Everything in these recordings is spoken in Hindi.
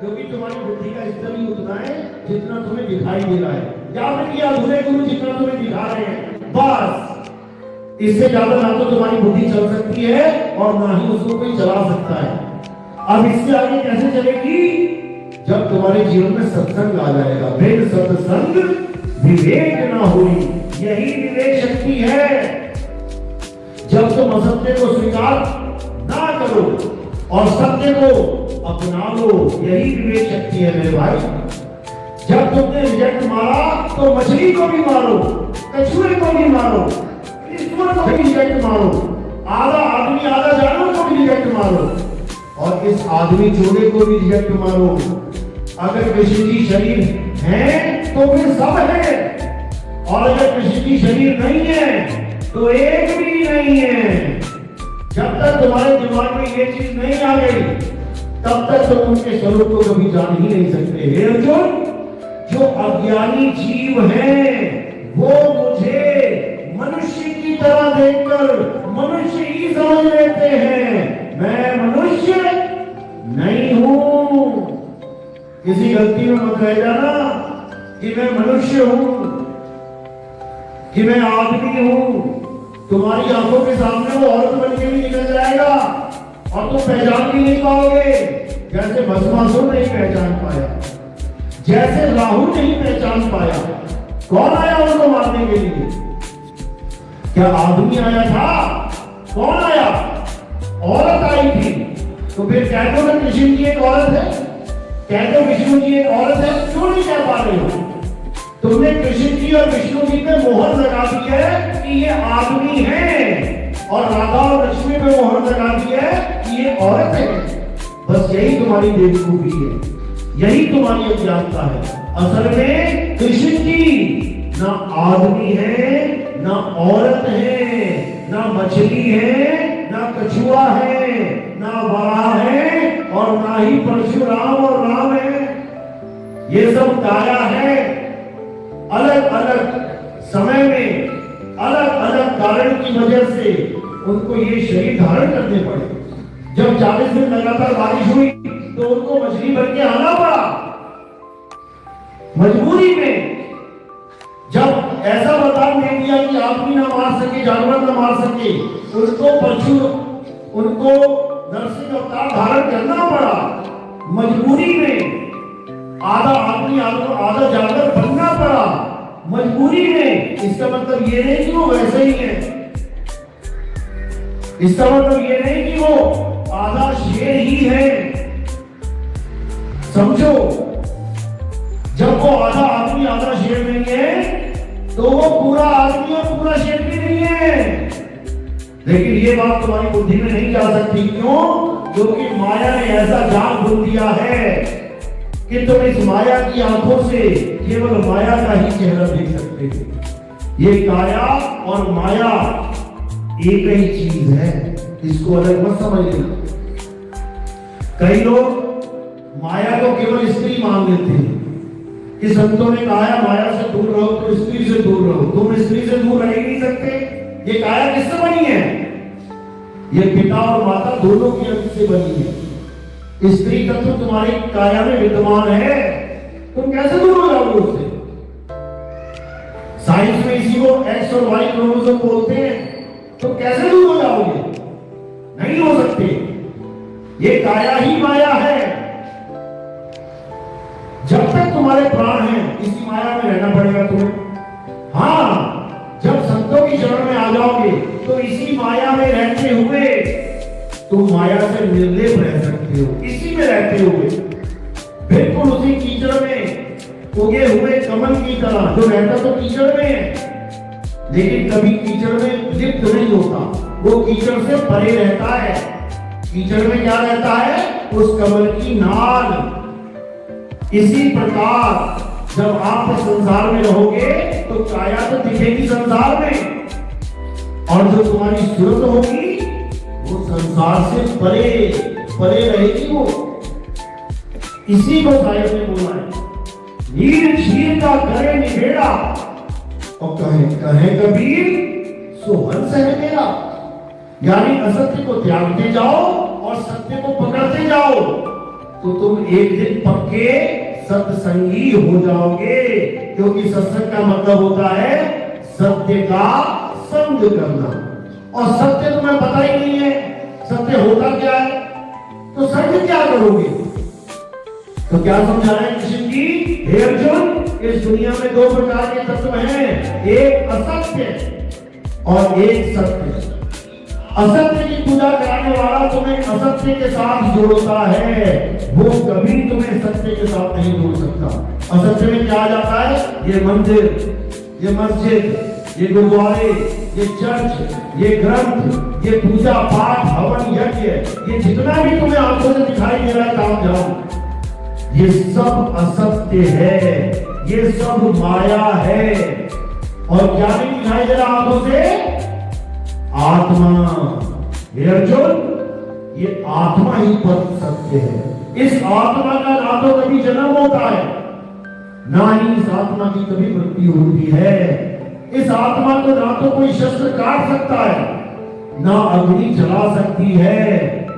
क्योंकि तुम्हारी बुद्धि का स्तर ही उतना है जितना तुम्हें दिखाई दे रहा है, या फिर ये अधूरे गुरु जितना तुम्हें दिखा रहे हैं, बस इससे ज्यादा ना तो तुम्हारी बुद्धि चल सकती है और ना ही उसको कोई चला सकता है। अब इससे आगे कैसे चलेगी? जब तुम्हारे जीवन में सत्संग आ जाएगा। बिन सत्संग विवेक ना हुई, यही विवेक शक्ति है। जब तुम असत्य को स्वीकार ना करो और सत्य को अपना लो, यही विवेक शक्ति है मेरे भाई। जब तुमने रिजेक्ट मारा तो मछली को भी मारो, कछुए को भी मारो, ईश्वर को भी रिजेक्ट मारो, आधा आदमी आधा जानवर को भी रिजेक्ट मारो, और इस आदमी जोड़े को भी रिजेक्ट मारो। अगर कृष्ण जी शरीर है तो फिर सब है, और अगर कृष्ण जी शरीर नहीं है तो एक भी नहीं है। जब तक तुम्हारे दिमाग में ये चीज नहीं आ गई तब तक तुम उनके स्वरूप को कभी जान ही नहीं सकते। हे अर्जुन, जो अज्ञानी जीव हैं वो मुझे मनुष्य की तरह देखकर मनुष्य ही समझ लेते हैं। मैं मनुष्य नहीं हूं। किसी गलती में मत रह जाना कि मैं मनुष्य हूं, कि मैं आदमी हूं। तुम्हारी आंखों के सामने वो औरत बन के भी निकल जाएगा और तुम पहचान भी नहीं पाओगे। जैसे भस्मासुर नहीं पहचान पाया, जैसे राहु नहीं पहचान पाया। कौन आया उनको मारने के लिए? क्या आदमी आया था? कौन आया? औरत आई थी। तो फिर कह दो ना कृष्ण जी एक औरत है, कह दो विष्णु जी एक औरत है। क्यों नहीं कह पा रहे हो? तुमने कृष्ण जी और विष्णु जी पे मोहर लगा दी है कि ये आदमी है, और राधा और लक्ष्मी पे मोहर लगा दी है कि ये औरत है। बस यही तुम्हारी बेवकूफी है, यही तुम्हारी अज्ञानता है। असल में कृष्ण जी ना आदमी है, ना औरत है, ना मछली है, ना कछुआ है, ना वराह है, और ना ही परशुराम और राम है। ये सब काया है। अलग अलग समय में अलग अलग कारण की वजह से उनको ये शरीर धारण करने पड़े। जब 40 दिन लगातार बारिश हुई तो उनको मछली बन के आना पड़ा मजबूरी में। जब ऐसा वरदान दे दिया कि आदमी ना मार सके, जानवर ना मार सके, उनको नरसिंह अवतार धारण करना पड़ा मजबूरी में। आधा आदमी आधा जानवर बनना पड़ा मजबूरी में। इसका मतलब ये नहीं कि वो वैसे ही है, इसका मतलब ये नहीं कि वो आधा शेर ही है। समझो, जब वो आधा आदमी आधा शेर नहीं है तो वो पूरा आदमी और पूरा शेर भी नहीं है। लेकिन ये बात तुम्हारी बुद्धि में नहीं जा सकती। क्यों? क्योंकि माया ने ऐसा जाल बुन दिया है कि तुम इस माया की आंखों से केवल माया का ही चेहरा देख सकते हो। ये काया और माया एक ही चीज है, इसको अलग मत समझ लेना। कई लोग माया को केवल स्त्री मान लेते हैं कि संतों ने कहा माया से दूर रहो तो स्त्री से दूर रहो। तुम स्त्री से दूर रह ही नहीं सकते। ये काया किससे बनी है? ये पिता और माता दोनों की अंश से बनी है। स्त्री तत्व तुम्हारी काया में विद्यमान है, तुम कैसे दूर हो जाओगे उससे? साइंस में इसी को एक्स और वाई क्रोमोसोम बोलते हैं। तुम कैसे दूर हो जाओगे? नहीं हो सकते। ये काया ही माया है। जब तक तुम्हारे प्राण हैं इसी माया में रहना पड़ेगा तुम्हें। हाँ, जब संतों की शरण में आ जाओगे तो इसी माया में रहते हुए तुम माया से निर्लेप रह सकते हो, इसी में रहते हुए, बिल्कुल उसी कीचड़ में उगे हुए कमल की तरह। जो रहता तो कीचड़ में है लेकिन कभी कीचड़ में लिप्त नहीं होता, वो कीचड़ से परे रहता है। कीचड़ में क्या रहता है? उस कमल की नाल। इसी प्रकार जब आप संसार में रहोगे तो काया तो दिखेगी संसार में, और जो तुम्हारी सूरत होगी वो संसार से परे परे रहेगी। वो इसी को साहिब ने बोला है, नीर क्षीर का करे निबेड़ा, और कहे कबीर सो हंस है मेरा। यानी असत्य को त्यागते जाओ और सत्य को पकड़ते जाओ। तो तुम एक दिन पक्के सत्संगी हो जाओगे, क्योंकि सत्संग का मतलब होता है सत्य का संग करना। और सत्य तुम्हें पता ही नहीं है सत्य होता क्या है, तो संग क्या करोगे? तो क्या समझा रहे हैं कृष्ण जी? हे अर्जुन, इस दुनिया में दो प्रकार के तत्व हैं, एक असत्य और एक सत्य। असत्य की पूजा कराने वाला तुम्हें असत्य के साथ जोड़ता है, वो कभी तुम्हें सत्य के साथ नहीं जोड़ सकता। असत्य में क्या आ जाता है? ये मंदिर, ये मस्जिद, ये गुरुद्वारे, ये चर्च, ये ग्रंथ, ये पूजा पाठ, हवन यज्ञ, ये जितना भी तुम्हें आंखों से दिखाई दे रहा है काम जाम, ये सब असत्य है, ये सब माया है। और क्या नहीं दिखाई दे रहा आंखों से? आत्मा। हे अर्जुन, ये आत्मा ही परम सत्य है। इस आत्मा का ना तो कभी जन्म होता है, ना ही इस आत्मा की कभी मृत्यु होती है। इस आत्मा को ना तो कोई शस्त्र काट सकता है, ना अग्नि जला सकती है,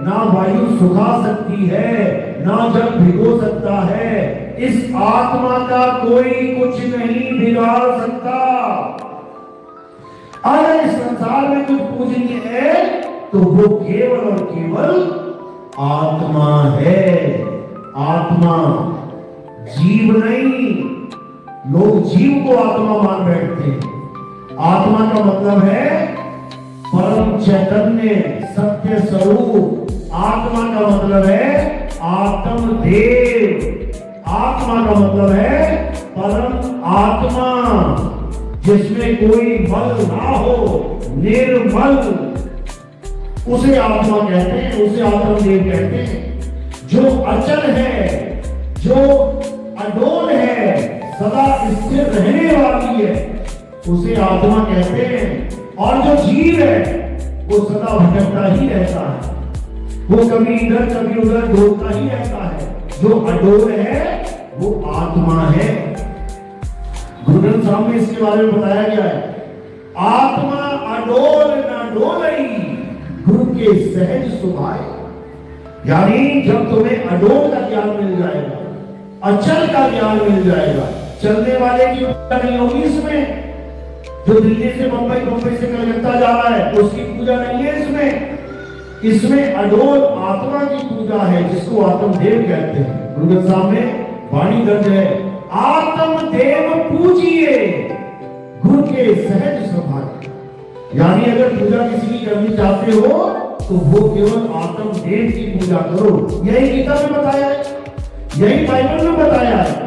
ना वायु सुखा सकती है, ना जल भिगो सकता है। इस आत्मा का कोई कुछ नहीं बिगाड़ सकता। अगर इस संसार में कुछ पूजनीय है तो वो केवल और केवल आत्मा है। आत्मा, जीव नहीं। लोग जीव को आत्मा मान बैठते हैं। आत्मा का मतलब है परम चैतन्य, सत्य स्वरूप। आत्मा का मतलब है आत्मदेव। आत्मा का मतलब है परम आत्मा, जिसमें कोई मल ना हो, निर्मल, उसे आत्मा कहते हैं, उसे आत्मदेव कहते हैं। जो अचल है, जो अडोल है, सदा स्थिर रहने वाली है, उसे आत्मा कहते हैं। और जो जीव है वो सदा भटकता ही रहता है, वो कभी इधर कभी उधर डोलता ही रहता है। जो अडोल है वो आत्मा है। गुरु ग्रंथ साहब में इसके बारे में बताया गया है, आत्मा अडोल न डोलई, गुरु के सहज सुभाए। यानी जब तुम्हें अडोल का ज्ञान मिल जाएगा, अचल का ज्ञान मिल जाएगा, चलने वाले की पूजा नहीं होगी इसमें। जो दिल्ली से बंबई, बंबई से कलकत्ता जा रहा है उसकी पूजा नहीं है इसमें। इसमें अडोल आत्मा की पूजा है, जिसको आत्मदेव कहते हैं। गुरु ग्रंथ साहब में वाणी दर्ज है, आत्मदेव पूजिए गुरु के सहज स्वभाव। यानी अगर पूजा किसी की करनी चाहते हो तो वो केवल आत्मदेव की पूजा करो। यही गीता में बताया है, यही बाइबल में बताया है।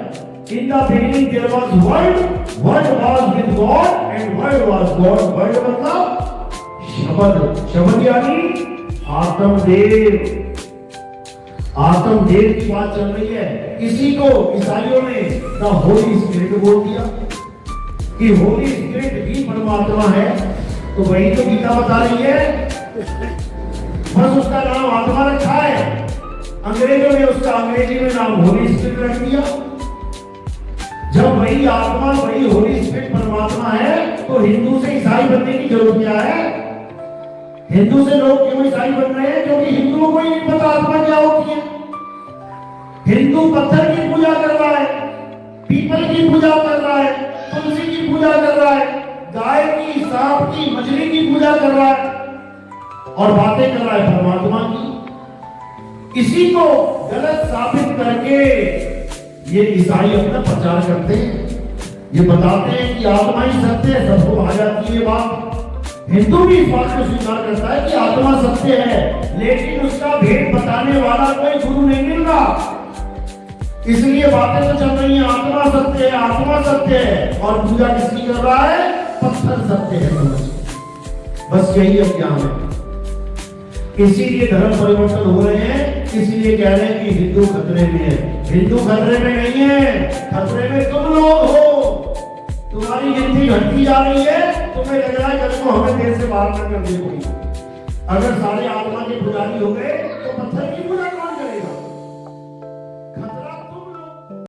In the beginning there was word, word was with God and word was God. word मतलब शब्द, शब्द यानी आत्मदेव। आत्मदेव की बात चल रही है। इसी को ईसाइयों ने द होली स्पिरिट बोल दिया कि होली स्पिरिट भी परमात्मा है। तो वही तो गीता बता रही है, बस उसका नाम आत्मा रखा है। अंग्रेजों ने उसका अंग्रेजी में नाम होली स्पिरिट रख दिया। जब वही आत्मा, वही होली स्पिरिट परमात्मा है, तो हिंदू से ईसाई बनने की जरूरत क्या है? हिंदू से लोग क्यों ईसाई बन रहे हैं? क्योंकि हिंदुओं को ही नहीं पता आत्मा क्या होती है। हिंदू पत्थर की पूजा कर रहा है, पीपल की पूजा कर रहा है, तुलसी की पूजा कर रहा है, गाय की, सांप की, मछली की पूजा कर रहा है और बातें कर रहा है परमात्मा की। इसी को गलत साबित करके ये ईसाई अपना प्रचार करते हैं। ये बताते हैं कि आत्मा ही सत्य है, सबको आ जाती है बात। हिंदू भी इस बात को स्वीकार करता है कि आत्मा सत्य है, लेकिन उसका भेद बताने वाला कोई गुरु नहीं मिल रहा। इसलिए बातें तो चल रही हैं, आत्मा सत्य है, आत्मा सत्य है, और पूजा किसकी कर रहा है? पत्थर सत्य है समझ। बस यही अज्ञान है। इसीलिए धर्म परिवर्तन हो रहे हैं, इसीलिए कह रहे हैं कि हिंदू खतरे में है। हिंदू खतरे में नहीं है, खतरे में तुम लोग हो। तुम्हारी गिनती घटती जा रही है, तुम्हें लग रहा है कल को हमें देश से बाहर न कर दे कोई। अगर सारे आत्मा के पुजारी हो गए तो पत्थर की पूजा